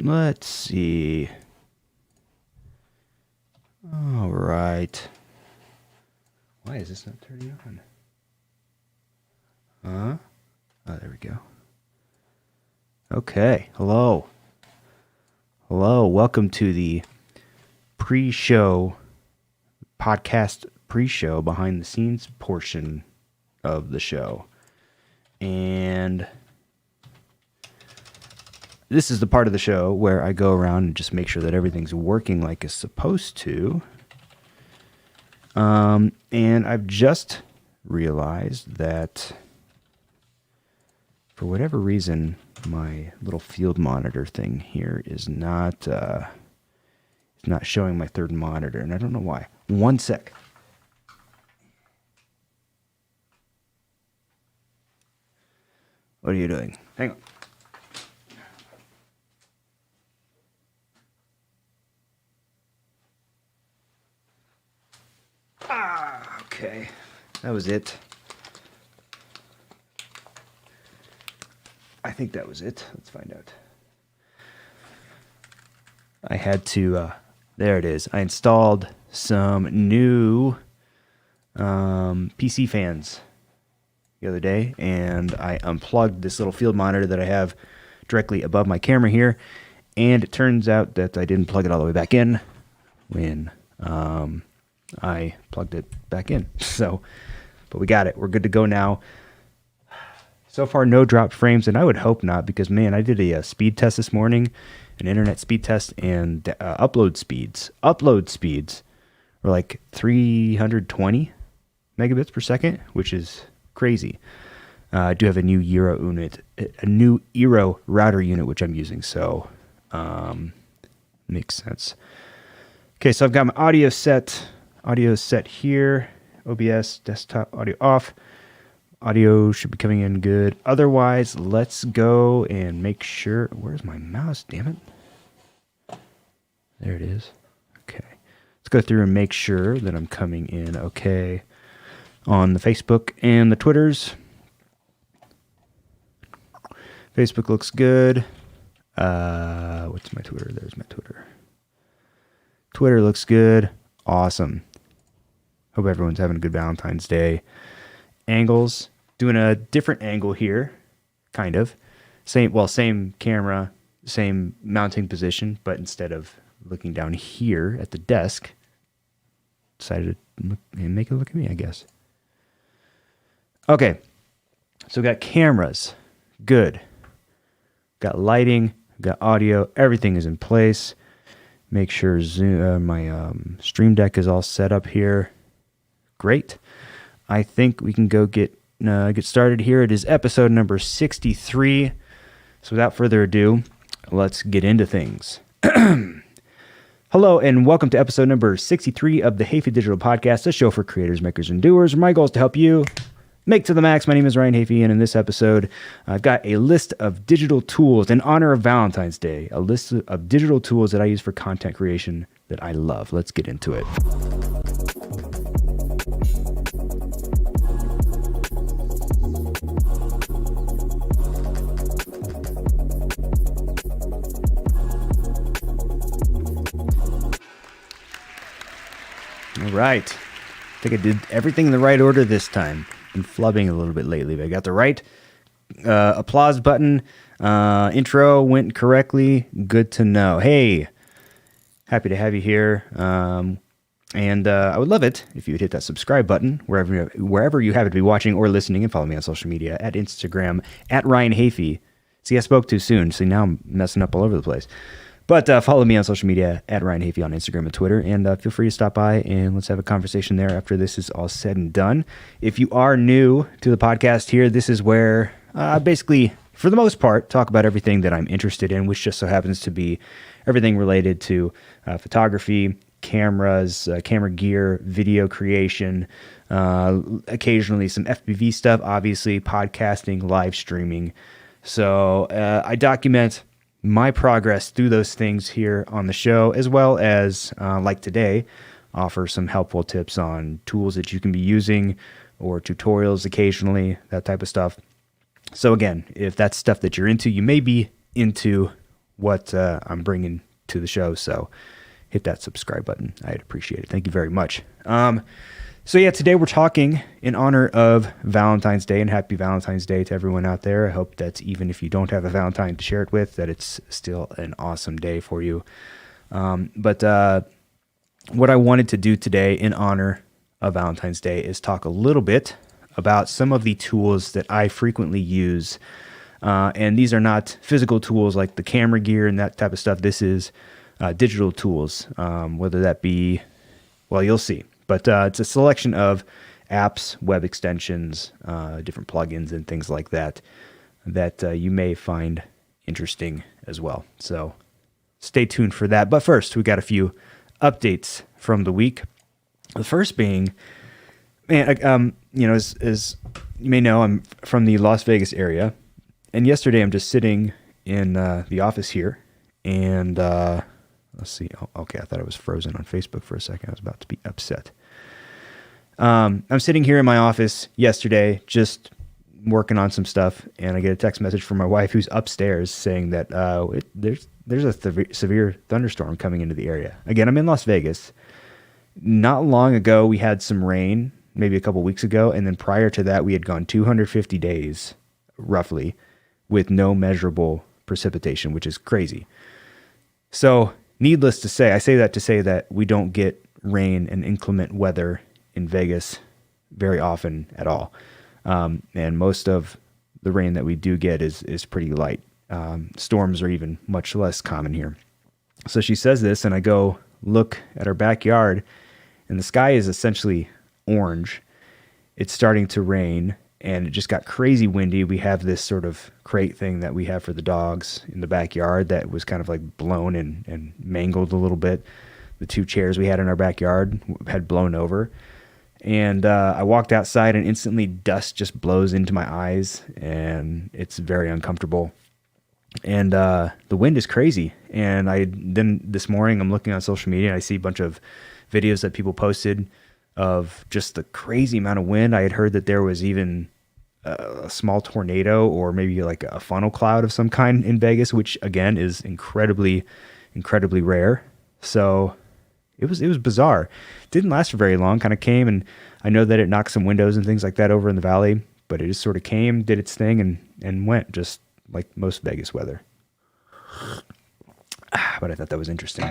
Let's see. All right. Why is this not turning on? Oh, there we go. Okay. Hello. Welcome to the pre-show podcast pre-show behind the scenes portion of the show. And this is the part of the show where I go around and just make sure that everything's working like it's supposed to. And I've just realized that for whatever reason, my little field monitor thing here is not showing my third monitor, and I don't know why. One sec. What are you doing? Hang on. Okay. That was it. I think that was it. Let's find out. I had to, there it is. I installed some new PC fans the other day, and I unplugged this little field monitor that I have directly above my camera here, and it turns out that I didn't plug it all the way back in when I plugged it back in. So, but we got it. We're good to go now. So far, no dropped frames, and I would hope not, because, man, I did a speed test this morning, an internet speed test, and upload speeds were like 320 megabits per second, which is crazy. I do have a new Eero router unit, which I'm using, so makes sense. Okay, so I've got my audio set here. OBS, desktop audio off. Audio should be coming in good. Otherwise, let's go and make sure. Where's my mouse? Damn it. There it is. Okay. Let's go through and make sure that I'm coming in okay on the Facebook and the Twitters. Facebook looks good. What's my Twitter? There's my Twitter. Twitter looks good. Awesome. Hope everyone's having a good Valentine's Day. Angles, doing a different angle here, kind of. Same camera, same mounting position, but instead of looking down here at the desk, decided to make it look at me, I guess. Okay, so we got cameras, good. Got lighting, got audio, everything is in place. Make sure my Stream Deck is all set up here. Great. I think we can go get started here. It is episode number 63. So without further ado, let's get into things. Hello and welcome to episode number 63 of the Hafey Digital Podcast, a show for creators, makers, and doers. My goal is to help you make to the max. My name is Ryan Hafey, and in this episode, I've got a list of digital tools in honor of Valentine's Day, a list of digital tools that I use for content creation that I love. Let's get into it. All right. I think I did everything in the right order this time. Been flubbing a little bit lately, but I got the right applause button. Intro went correctly. Good to know. Hey, happy to have you here. And I would love it if you would hit that subscribe button wherever you happen to be watching or listening, and follow me on social media at Instagram at Ryan Hafey. See, I spoke too soon, so now I'm messing up all over the place. But follow me on social media at Ryan Hafey on Instagram and Twitter, and feel free to stop by and let's have a conversation there after this is all said and done. If you are new to the podcast here, this is where basically, for the most part, talk about everything that I'm interested in, which just so happens to be everything related to photography, cameras, camera gear, video creation, occasionally some FPV stuff, obviously, podcasting, live streaming. So I document my progress through those things here on the show, as well as, like today, offer some helpful tips on tools that you can be using or tutorials occasionally, that type of stuff. So again, if that's stuff that you're into, you may be into what I'm bringing to the show. So hit that subscribe button. I'd appreciate it. Thank you very much. So yeah, today we're talking in honor of Valentine's Day, and happy Valentine's Day to everyone out there. I hope that even if you don't have a Valentine to share it with, that it's still an awesome day for you. But what I wanted to do today in honor of Valentine's Day is talk a little bit about some of the tools that I frequently use. And these are not physical tools like the camera gear and that type of stuff. This is digital tools, whether that be, well, you'll see. But it's a selection of apps, web extensions, different plugins, and things like that you may find interesting as well. So stay tuned for that. But first, we got a few updates from the week. The first being, man, as you may know, I'm from the Las Vegas area, and yesterday I'm just sitting in the office here, and let's see. Oh, okay, I thought I was frozen on Facebook for a second. I was about to be upset. I'm sitting here in my office yesterday, just working on some stuff, and I get a text message from my wife, who's upstairs, saying that there's a severe thunderstorm coming into the area. Again, I'm in Las Vegas. Not long ago, we had some rain, maybe a couple weeks ago, and then prior to that, we had gone 250 days, roughly, with no measurable precipitation, which is crazy. So, needless to say, I say that to say that we don't get rain and inclement weather in Vegas very often at all. And most of the rain that we do get is pretty light. Storms are even much less common here. So she says this, and I go look at our backyard, and the sky is essentially orange. It's starting to rain, and it just got crazy windy. We have this sort of crate thing that we have for the dogs in the backyard that was kind of like blown and mangled a little bit. The two chairs we had in our backyard had blown over. And I walked outside, and instantly dust just blows into my eyes, and it's very uncomfortable. And the wind is crazy. And then this morning I'm looking on social media, and I see a bunch of videos that people posted of just the crazy amount of wind. I had heard that there was even a small tornado or maybe like a funnel cloud of some kind in Vegas, which again is incredibly, incredibly rare. So it was bizarre. Didn't last for very long. Kind of came, and I know that it knocked some windows and things like that over in the valley, but it just sort of came, did its thing, and went, just like most Vegas weather. But I thought that was interesting.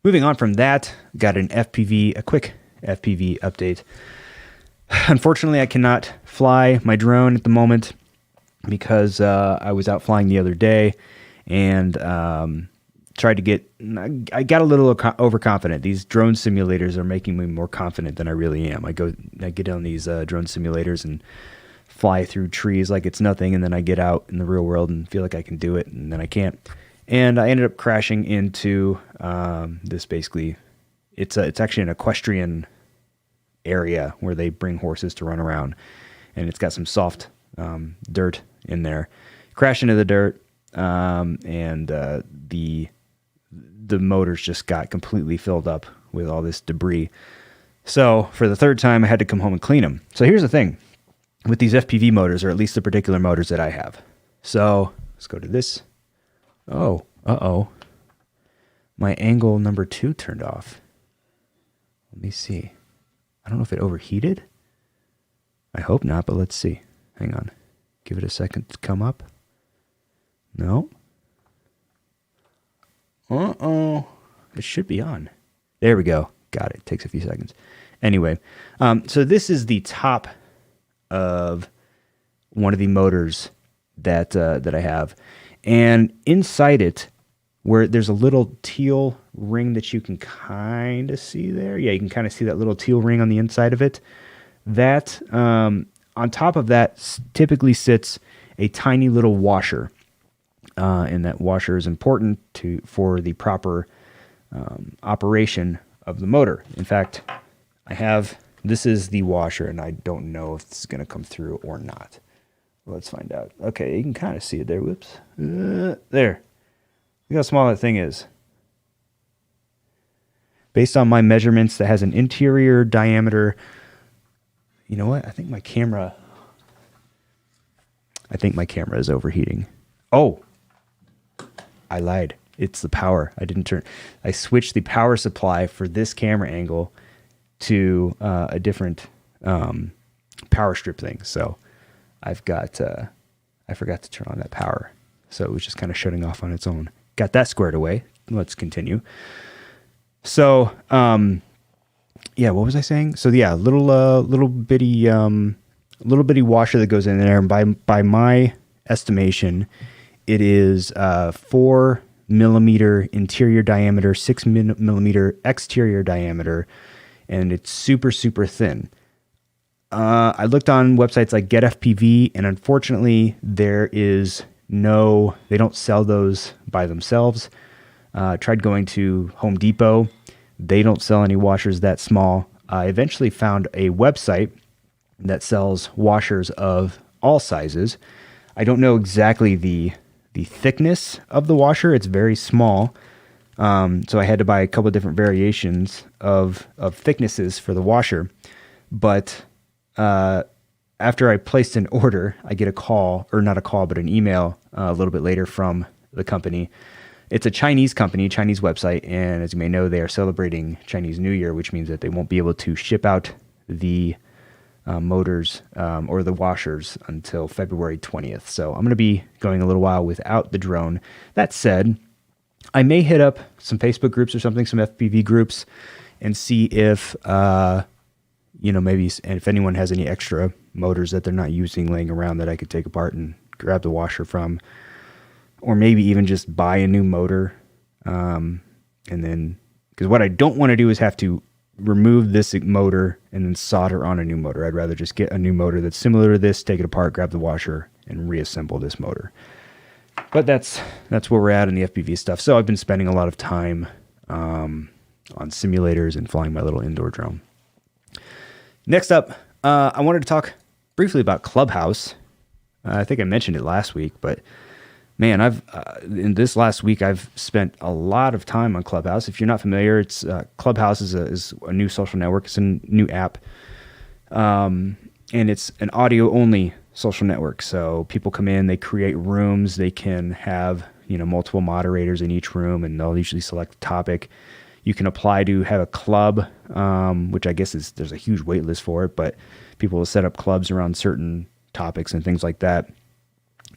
Moving on from that, got a quick FPV update. Unfortunately, I cannot fly my drone at the moment because I was out flying the other day, and I got a little overconfident. These drone simulators are making me more confident than I really am. I get on these drone simulators and fly through trees like it's nothing, and then I get out in the real world and feel like I can do it, and then I can't. And I ended up crashing into this. Basically, it's actually an equestrian area where they bring horses to run around, and it's got some soft dirt in there. Crashed into the dirt, and the motors just got completely filled up with all this debris. So for the third time, I had to come home and clean them. So here's the thing with these FPV motors, or at least the particular motors that I have. So let's go to this. Oh, my angle number 2 turned off. Let me see. I don't know if it overheated. I hope not, but let's see. Hang on. Give it a second to come up. No. It should be on. There we go. Got it. Takes a few seconds. Anyway, so this is the top of one of the motors that I have, and inside it, where there's a little teal ring that you can kind of see there. Yeah, you can kind of see that little teal ring on the inside of it. That on top of that typically sits a tiny little washer. And that washer is important for the proper operation of the motor. In fact, this is the washer, and I don't know if this is going to come through or not. Let's find out. Okay, you can kind of see it there. Whoops. There. Look how small that thing is. Based on my measurements, that has an interior diameter. You know what? I think my camera is overheating. Oh, I lied. It's the power. I switched the power supply for this camera angle to a different power strip thing. So I've got, I forgot to turn on that power. So it was just kind of shutting off on its own. Got that squared away. Let's continue. So, yeah, what was I saying? So yeah, little bitty washer that goes in there. And by my estimation, it is 4 millimeter interior diameter, 6 millimeter exterior diameter, and it's super, super thin. I looked on websites like Get FPV, and unfortunately, they don't sell those by themselves. Tried going to Home Depot. They don't sell any washers that small. I eventually found a website that sells washers of all sizes. I don't know exactly the thickness of the washer. It's very small. So I had to buy a couple of different variations of thicknesses for the washer. But after I placed an order, I get an email a little bit later from the company. It's a Chinese company, Chinese website, and as you may know, they are celebrating Chinese New Year, which means that they won't be able to ship out the motors or the washers until February 20th. So I'm going to be going a little while without the drone. That said, I may hit up some Facebook groups or something, some FPV groups, and see if, maybe if anyone has any extra motors that they're not using laying around that I could take apart and grab the washer from. Or maybe even just buy a new motor. And then, because what I don't want to do is have to remove this motor and then solder on a new motor. I'd rather just get a new motor that's similar to this, take it apart, grab the washer, and reassemble this motor. But that's where we're at in the FPV stuff. So I've been spending a lot of time on simulators and flying my little indoor drone. Next up, I wanted to talk briefly about Clubhouse. I think I mentioned it last week, but man, in this last week, I've spent a lot of time on Clubhouse. If you're not familiar, it's Clubhouse is a new social network. It's a new app, and it's an audio-only social network. So people come in, they create rooms. They can have multiple moderators in each room, and they'll usually select a topic. You can apply to have a club, which I guess there's a huge wait list for it, but people will set up clubs around certain topics and things like that.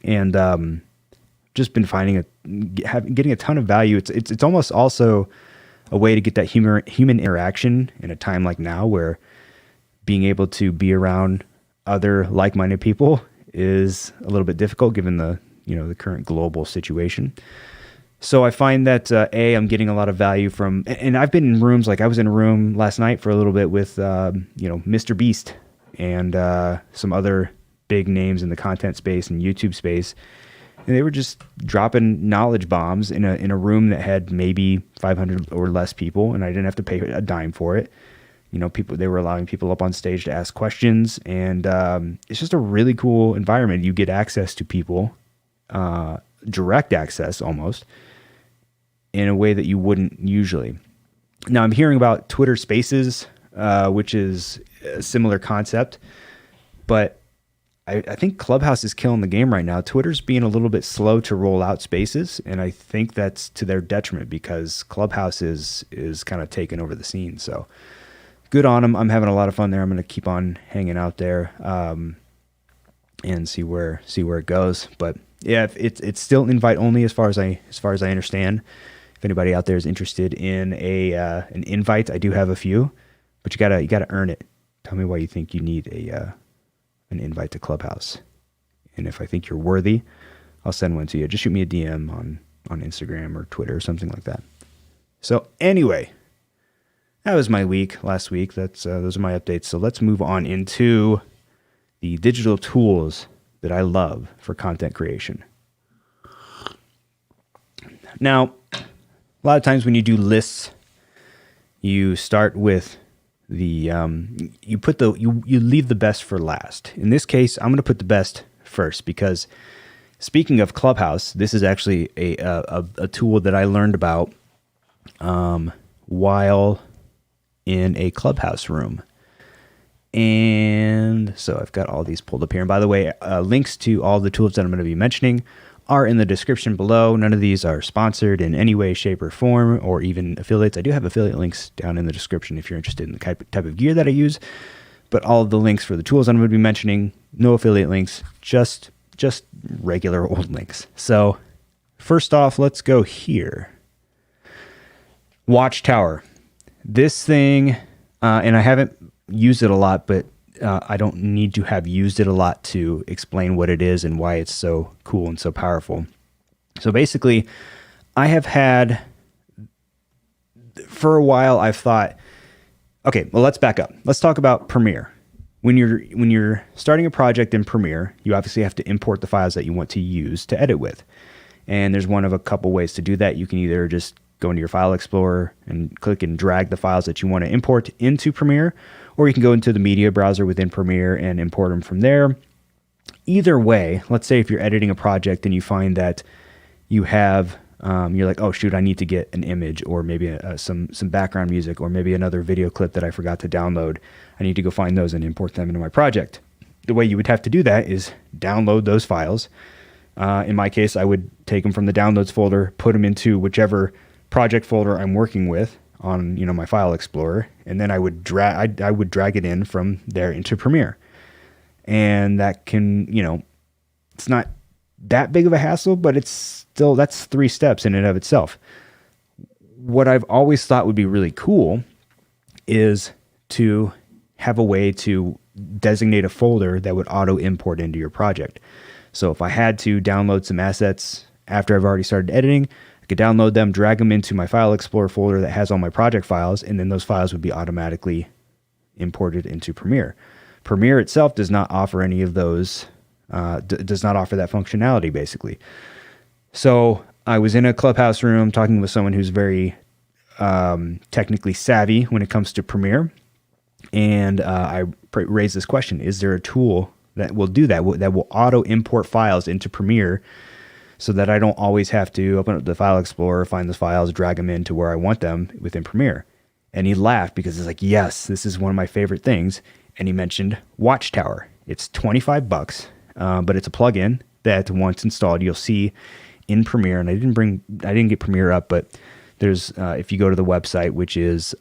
And just been finding getting a ton of value. It's almost also a way to get that human interaction in a time like now, where being able to be around other like-minded people is a little bit difficult given the current global situation. So I find that I'm getting a lot of value from, and I've been in rooms, like I was in a room last night for a little bit with Mr. Beast and some other big names in the content space and YouTube space. And they were just dropping knowledge bombs in a room that had maybe 500 or less people, and I didn't have to pay a dime for it. They were allowing people up on stage to ask questions, and it's just a really cool environment. You get access to people, direct access almost, in a way that you wouldn't usually. Now I'm hearing about Twitter Spaces, which is a similar concept, but I think Clubhouse is killing the game right now. Twitter's being a little bit slow to roll out Spaces, and I think that's to their detriment because Clubhouse is kind of taking over the scene. So good on them. I'm having a lot of fun there. I'm going to keep on hanging out there and see where it goes. But yeah, it's still invite only as far as I understand. If anybody out there is interested in an invite, I do have a few, but you gotta earn it. Tell me why you think you need an invite to Clubhouse, and if I think you're worthy, I'll send one to you. Just shoot me a DM on Instagram or Twitter or something like that. So anyway, that was my week last week. Those are my updates. So let's move on into the digital tools that I love for content creation. Now, a lot of times when you do lists, you start with you leave the best for last. In this case, I'm going to put the best first because speaking of Clubhouse, this is actually a tool that I learned about while in a Clubhouse room. And so I've got all these pulled up here. And by the way, links to all the tools that I'm going to be mentioning are in the description below. None of these are sponsored in any way, shape, or form, or even affiliates. I do have affiliate links down in the description if you're interested in the type of gear that I use. But all of the links for the tools I'm going to be mentioning, no affiliate links, just regular old links. So first off, let's go here. Watchtower. This thing, and I haven't used it a lot, but I don't need to have used it a lot to explain what it is and why it's so cool and so powerful. So basically, I have had, for a while, I've thought, okay, well, let's back up. Let's talk about Premiere. When you're starting a project in Premiere, you obviously have to import the files that you want to use to edit with. And there's one of a couple ways to do that. You can either just go into your file explorer and click and drag the files that you want to import into Premiere, or you can go into the media browser within Premiere and import them from there. Either way, let's say if you're editing a project and you find that you have, you're like, oh shoot, I need to get an image or maybe some background music or maybe another video clip that I forgot to download. I need to go find those and import them into my project. The way you would have to do that is download those files. In my case, I would take them from the downloads folder, put them into whichever project folder I'm working with on my file explorer, and then I would drag it in from there into Premiere. And that can, it's not that big of a hassle, but that's 3 steps in and of itself. What I've always thought would be really cool is to have a way to designate a folder that would auto import into your project. So if I had to download some assets after I've already started editing, I could download them, drag them into my file explorer folder that has all my project files, and then those files would be automatically imported into Premiere. Premiere itself does not offer any of those, does not offer that functionality, basically. So I was in a Clubhouse room talking with someone who's very technically savvy when it comes to Premiere, and I raised this question: is there a tool that will do that, that will auto import files into Premiere, so that I don't always have to open up the file explorer, find the files, drag them into where I want them within Premiere? And he laughed because he's like, yes, this is one of my favorite things. And he mentioned Watchtower. It's $25, but it's a plugin that once installed, you'll see in Premiere. And I didn't get Premiere up, but there's, if you go to the website, which is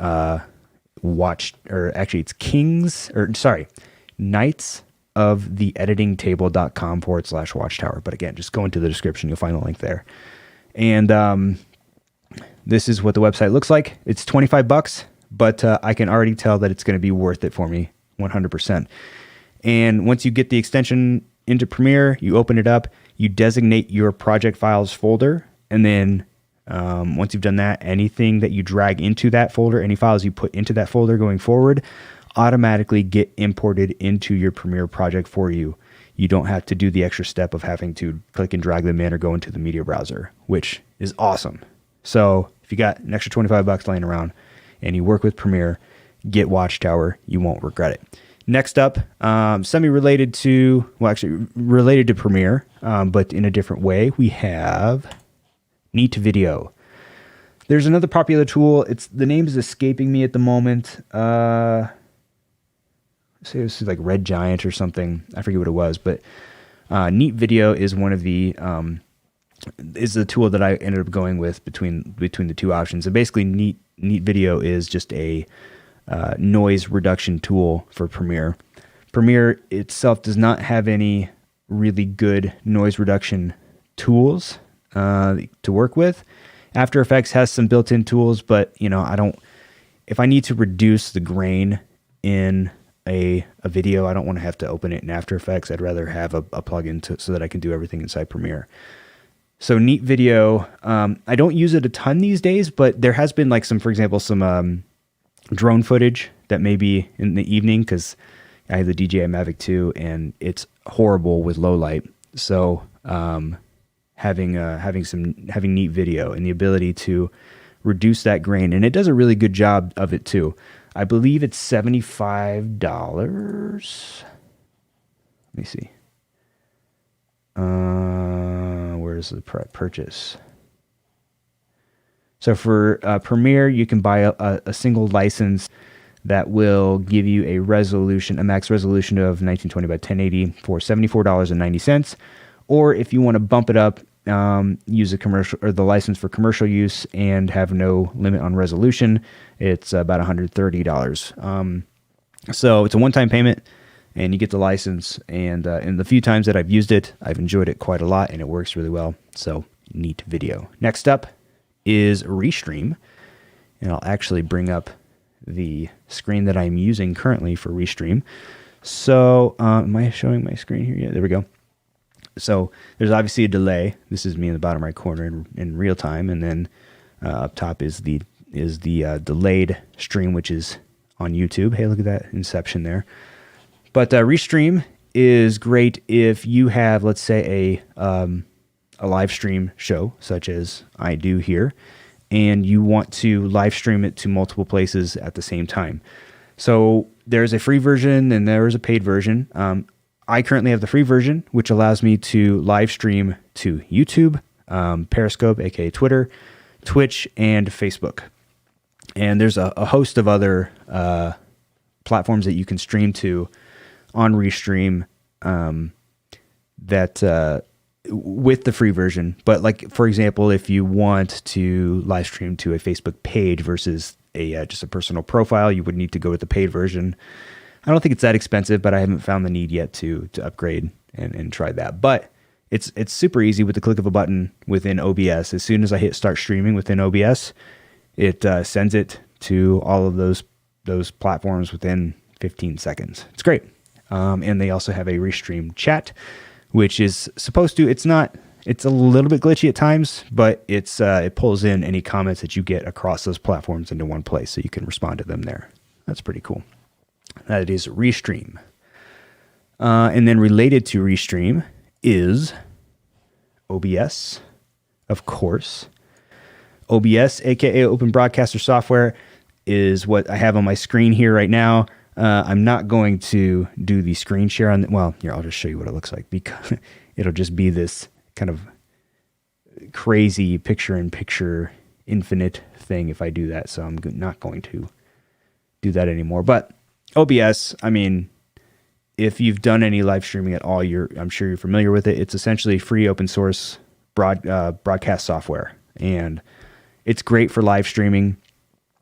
Knights of the editingtable.com/watchtower. But again, just go into the description. You'll find the link there. And this is what the website looks like. It's $25, but I can already tell that it's going to be worth it for me 100%. And once you get the extension into Premiere, you open it up, you designate your project files folder. And then once you've done that, anything that you drag into that folder, any files you put into that folder going forward, automatically get imported into your Premiere project for you. You don't have to do the extra step of having to click and drag them in or go into the media browser, which is awesome. So if you got an extra $25 laying around and you work with Premiere, get Watchtower. You won't regret it. Next up, related to Premiere, but in a different way, we have Neat Video. There's another popular tool. The name is escaping me at the moment. Say this is like Red Giant or something. I forget what it was, but Neat Video is one of the is the tool that I ended up going with between the two options. And basically, Neat Video is just a noise reduction tool for Premiere. Premiere itself does not have any really good noise reduction tools to work with. After Effects has some built-in tools, but if I need to reduce the grain in a video, I don't want to have to open it in After Effects. I'd rather have a plugin so that I can do everything inside Premiere. So Neat Video, I don't use it a ton these days, but there has been for example, some drone footage that may be in the evening, because I have the DJI Mavic 2 and it's horrible with low light. So having Neat Video and the ability to reduce that grain, and it does a really good job of it too. I believe it's $75. Let me see. Where's the purchase? So for Premiere, you can buy a single license that will give you a max resolution of 1920 by 1080 for $74.90. Or if you want to bump it up use a commercial or the license for commercial use and have no limit on resolution, it's about $130. So it's a one-time payment, and you get the license. And the few times that I've used it, I've enjoyed it quite a lot, and it works really well. So neat video. Next up is Restream, and I'll actually bring up the screen that I'm using currently for Restream. So am I showing my screen here yet? There we go. So there's obviously a delay. This is me in the bottom right corner in real time, and then up top is the delayed stream, which is on YouTube. Hey, look at that inception there. But Restream is great if you have, let's say, a live stream show, such as I do here, and you want to live stream it to multiple places at the same time. So there's a free version and there's a paid version. I currently have the free version, which allows me to live stream to YouTube, Periscope, aka Twitter, Twitch, and Facebook. And there's a host of other platforms that you can stream to on Restream that with the free version. But like, for example, if you want to live stream to a Facebook page versus just a personal profile, you would need to go with the paid version. I don't think it's that expensive, but I haven't found the need yet to upgrade and try that. But it's super easy with the click of a button within OBS. As soon as I hit start streaming within OBS, it sends it to all of those platforms within 15 seconds. It's great. And they also have a Restream chat, which is supposed to, it's a little bit glitchy at times, but it pulls in any comments that you get across those platforms into one place, so you can respond to them there. That's pretty cool. That is Restream. And then related to Restream is OBS, of course. OBS, aka Open Broadcaster Software, is what I have on my screen here right now. I'm not going to do the screen share on. Well, here, I'll just show you what it looks like, because it'll just be this kind of crazy picture-in-picture infinite thing if I do that. So I'm not going to do that anymore. But OBS, I mean, if you've done any live streaming at all, I'm sure you're familiar with it. It's essentially free open source broadcast software, and it's great for live streaming.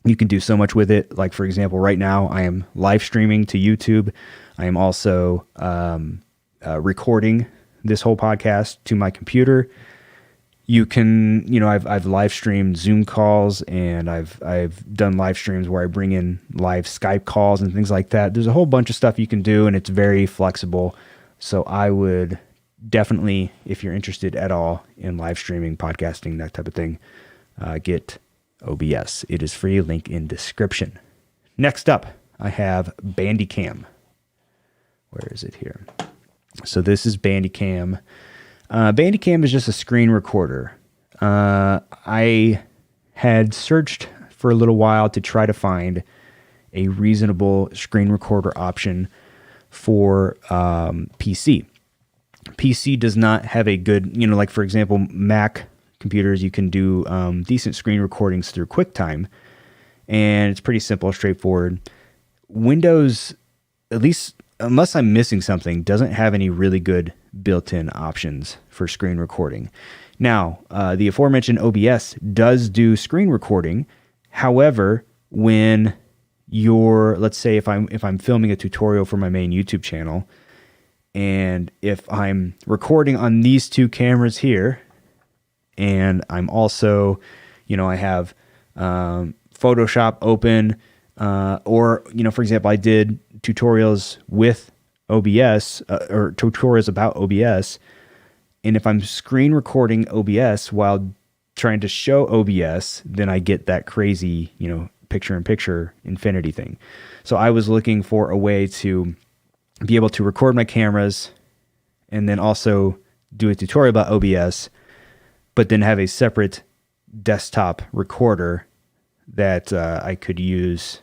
You can do so much with it. Like, for example, right now I am live streaming to YouTube. I am also recording this whole podcast to my computer. You can, I've live streamed Zoom calls, and I've done live streams where I bring in live Skype calls and things like that. There's a whole bunch of stuff you can do, and it's very flexible. So I would definitely, if you're interested at all in live streaming, podcasting, that type of thing, get OBS. It is free. Link in description. Next up, I have Bandicam. Where is it here? So this is Bandicam. Bandicam is just a screen recorder. I had searched for a little while to try to find a reasonable screen recorder option for PC. PC does not have a good, like, for example, Mac computers, you can do decent screen recordings through QuickTime, and it's pretty simple, straightforward. Windows, at least unless I'm missing something, doesn't have any really good built-in options for screen recording. Now, the aforementioned OBS does do screen recording. However, when let's say if I'm filming a tutorial for my main YouTube channel, and if I'm recording on these two cameras here, and I'm also, I have Photoshop open, or, for example, I did tutorials with OBS, or tutorials about OBS, and if I'm screen recording OBS while trying to show OBS, then I get that crazy, picture-in-picture infinity thing. So I was looking for a way to be able to record my cameras and then also do a tutorial about OBS, but then have a separate desktop recorder that I could use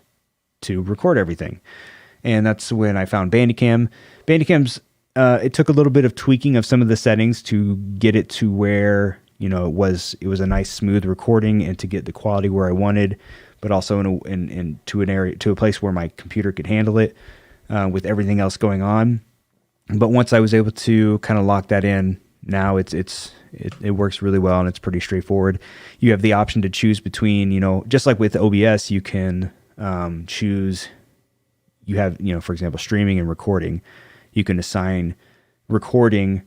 to record everything. And that's when I found Bandicam. Bandicam's, it took a little bit of tweaking of some of the settings to get it to where, it was a nice smooth recording and to get the quality where I wanted, but also to a place where my computer could handle it with everything else going on. But once I was able to kind of lock that in, now it works really well, and it's pretty straightforward. You have the option to choose between, just like with OBS, you can choose. You have, for example, streaming and recording. You can assign recording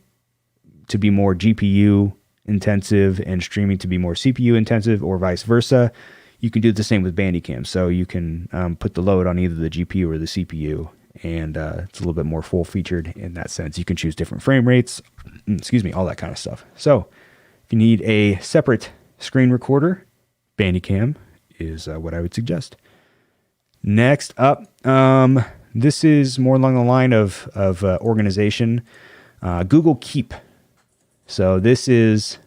to be more GPU intensive and streaming to be more CPU intensive, or vice versa. You can do the same with Bandicam. So you can put the load on either the GPU or the CPU, and it's a little bit more full featured in that sense. You can choose different frame rates, all that kind of stuff. So if you need a separate screen recorder, Bandicam is what I would suggest. Next up, this is more along the line of organization. Google Keep. So this is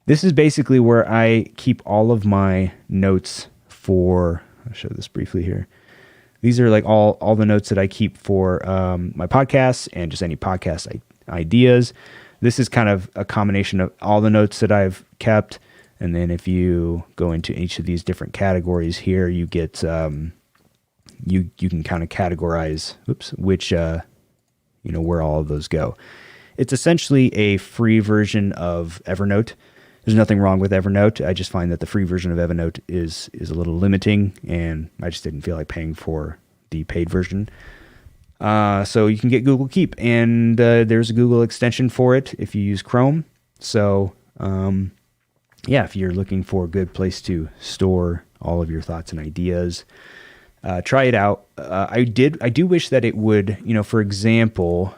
basically where I keep all of my notes for. I'll show this briefly here. These are like all the notes that I keep for my podcasts and just any podcast ideas. This is kind of a combination of all the notes that I've kept. And then if you go into each of these different categories here, you get you can kind of categorize which where all of those go. It's essentially a free version of Evernote. There's nothing wrong with Evernote. I just find that the free version of Evernote is a little limiting, and I just didn't feel like paying for the paid version. So you can get Google Keep, and there's a Google extension for it if you use Chrome. So if you're looking for a good place to store all of your thoughts and ideas, try it out. I do wish that it would, for example,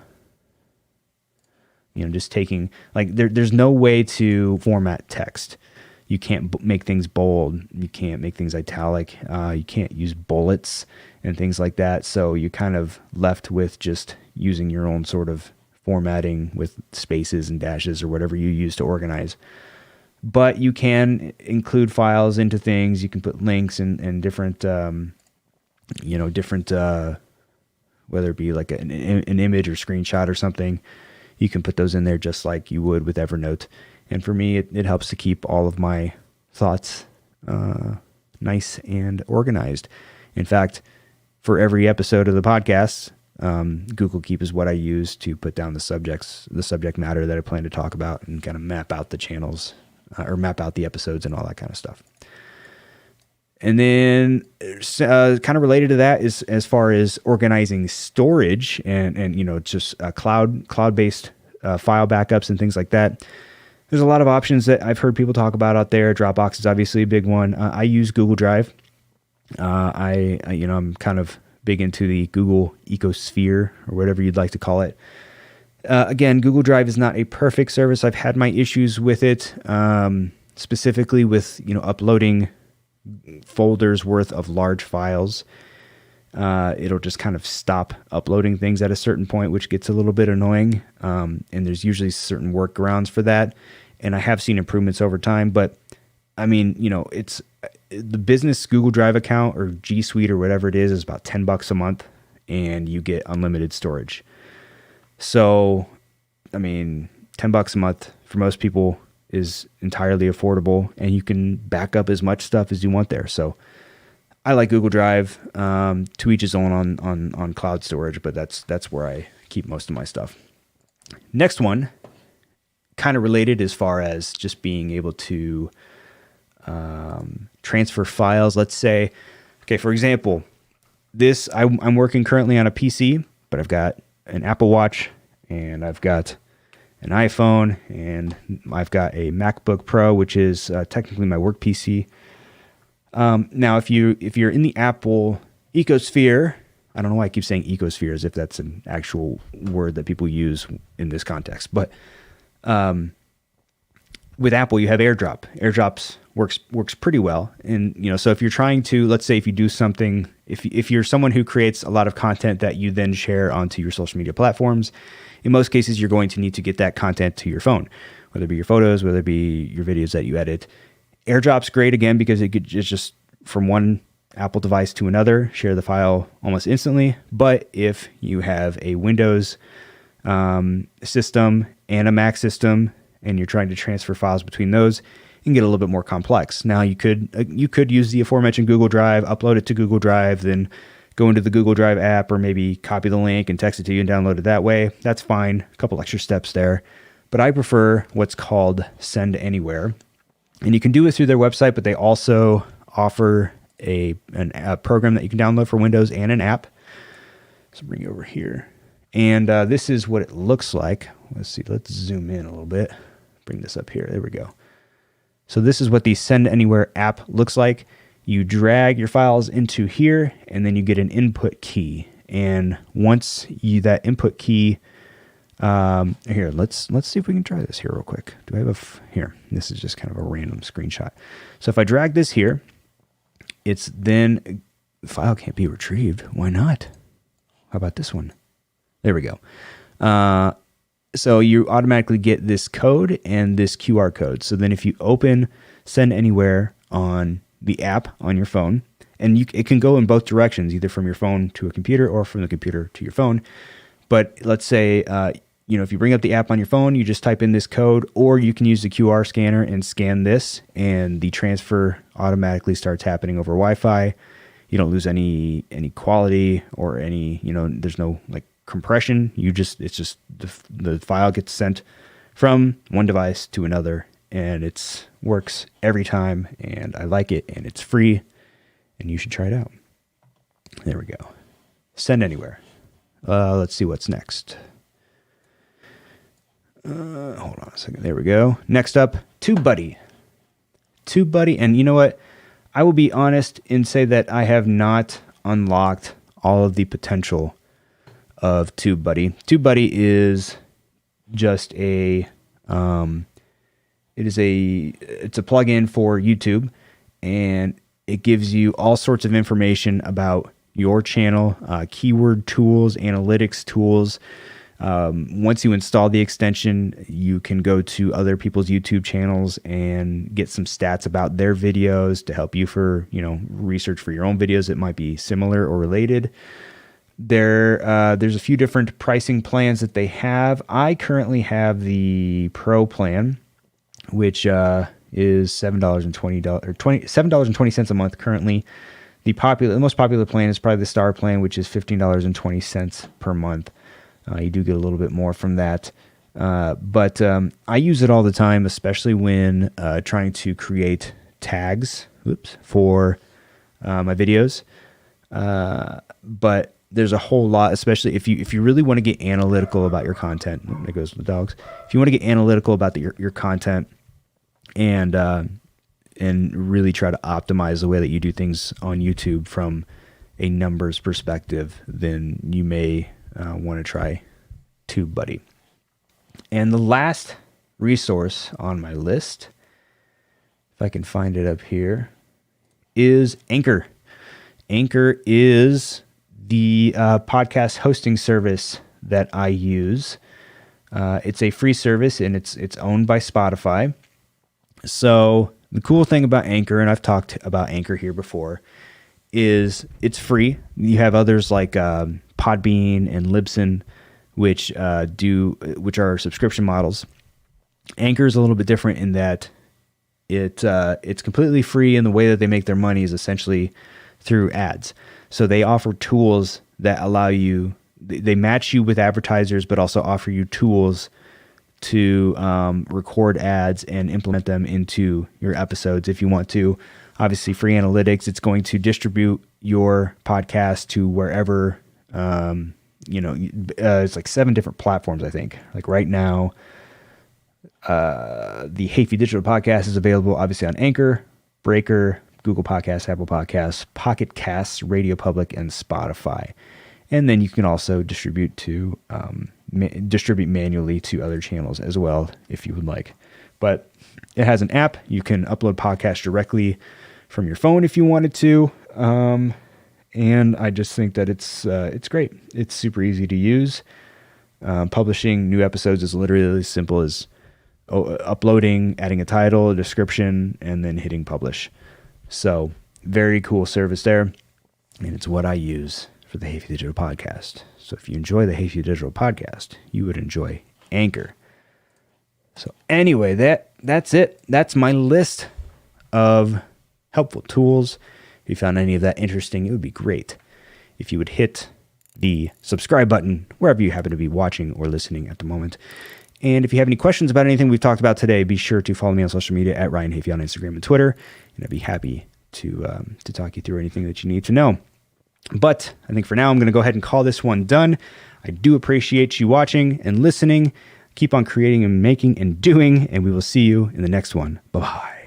just taking, like, there's no way to format text. You can't make things bold. You can't make things italic. You can't use bullets and things like that. So you're kind of left with just using your own sort of formatting with spaces and dashes or whatever you use to organize. But you can include files into things. You can put links and different, whether it be like an image or screenshot or something. You can put those in there just like you would with Evernote. And for me, it helps to keep all of my thoughts nice and organized. In fact, for every episode of the podcast, Google Keep is what I use to put down the subject matter that I plan to talk about, and kind of map out the channels or map out the episodes and all that kind of stuff. And then kind of related to that is as far as organizing storage and just cloud-based file backups and things like that. There's a lot of options that I've heard people talk about out there. Dropbox is obviously a big one. I use Google Drive. I'm kind of big into the Google ecosphere, or whatever you'd like to call it. Again, Google Drive is not a perfect service. I've had my issues with it, specifically with uploading folders worth of large files. It'll just kind of stop uploading things at a certain point, which gets a little bit annoying. And there's usually certain workarounds for that. And I have seen improvements over time, but I mean, it's the business Google Drive account or G Suite or whatever it is about $10 a month, and you get unlimited storage. So, I mean, $10 a month for most people is entirely affordable, and you can back up as much stuff as you want there. So I like Google Drive. To each his own on cloud storage, but that's where I keep most of my stuff. Next one, kind of related as far as just being able to transfer files. Let's say, okay, for example, I'm working currently on a PC, but I've got an Apple Watch, and I've got an iPhone, and I've got a MacBook Pro, which is technically my work PC. Now, if you're in the Apple ecosphere, I don't know why I keep saying ecosphere as if that's an actual word that people use in this context, but with Apple, you have AirDrop. AirDrops works pretty well, and so if you're trying to, let's say, if you do something, if you're someone who creates a lot of content that you then share onto your social media platforms, in most cases, you're going to need to get that content to your phone, whether it be your photos, whether it be your videos that you edit. AirDrop's great, again, because it's just from one Apple device to another, share the file almost instantly. But if you have a Windows system and a Mac system, and you're trying to transfer files between those, it can get a little bit more complex. Now, you could use the aforementioned Google Drive, upload it to Google Drive, then go into the Google Drive app, or maybe copy the link and text it to you and download it that way. That's fine. A couple extra steps there. but I prefer what's called Send Anywhere. And you can do it through their website, but they also offer a program that you can download for Windows and an app. So bring it over here. And this is what it looks like. Let's see. Let's zoom in a little bit. Bring this up here. There we go. So this is what the Send Anywhere app looks like. You drag your files into here, and then you get an input key. And once that input key, here, let's see if we can try this here real quick. Do I have here? This is just kind of a random screenshot. So if I drag this here, it's then the file can't be retrieved. Why not? How about this one? There we go. So you automatically get this code and this QR code. So then if you open Send Anywhere on the app on your phone, and it can go in both directions, either from your phone to a computer or from the computer to your phone. But let's say, if you bring up the app on your phone, you just type in this code, or you can use the QR scanner and scan this, and the transfer automatically starts happening over Wi-Fi. You don't lose any quality or any, there's no like compression. It's just the file gets sent from one device to another, and it works every time, and I like it, and it's free, and you should try it out. There we go. Send Anywhere. Let's see what's next. Hold on a second. There we go. Next up, TubeBuddy. TubeBuddy, and you know what? I will be honest and say that I have not unlocked all of the potential of TubeBuddy. TubeBuddy is just it's a plugin for YouTube, and it gives you all sorts of information about your channel, keyword tools, analytics tools. Once you install the extension, you can go to other people's YouTube channels and get some stats about their videos to help you for, research for your own videos that might be similar or related. There's a few different pricing plans that they have. I currently have the Pro plan, which is $7.20 a month currently. The most popular plan is probably the Star plan, which is $15.20 per month. You do get a little bit more from that. But I use it all the time, especially when trying to create tags for my videos. But there's a whole lot, especially if you really want to get analytical about your content. There goes the dogs. If you want to get analytical about your content and really try to optimize the way that you do things on YouTube from a numbers perspective, then you may want to try TubeBuddy. And the last resource on my list, if I can find it up here, is Anchor. Anchor is the podcast hosting service that I use. It's a free service, and it's owned by Spotify. So the cool thing about Anchor, and I've talked about Anchor here before, is it's free. You have others like Podbean and Libsyn, which are subscription models. Anchor is a little bit different in that it's completely free, and the way that they make their money is essentially through ads. So they offer tools that allow you, they match you with advertisers, but also offer you tools to record ads and implement them into your episodes if you want to. Obviously, free analytics. It's going to distribute your podcast to wherever, it's like 7 different platforms, I think. Like right now, the Hafey Digital Podcast is available, obviously, on Anchor, Breaker, Google Podcasts, Apple Podcasts, Pocket Casts, Radio Public, and Spotify. And then you can also distribute manually to other channels as well, if you would like. But it has an app. You can upload podcasts directly from your phone if you wanted to. And I just think that it's great. It's super easy to use. Publishing new episodes is literally as simple as uploading, adding a title, a description, and then hitting publish. So very cool service there. And it's what I use for the Hafey Digital Podcast. So if you enjoy the Hafey Digital Podcast, you would enjoy Anchor. So anyway, that's it. That's my list of helpful tools. If you found any of that interesting, it would be great if you would hit the subscribe button wherever you happen to be watching or listening at the moment. And if you have any questions about anything we've talked about today, be sure to follow me on social media at Ryan Hafey on Instagram and Twitter, and I'd be happy to talk you through anything that you need to know. But I think for now, I'm going to go ahead and call this one done. I do appreciate you watching and listening. Keep on creating and making and doing, and we will see you in the next one. Bye-bye.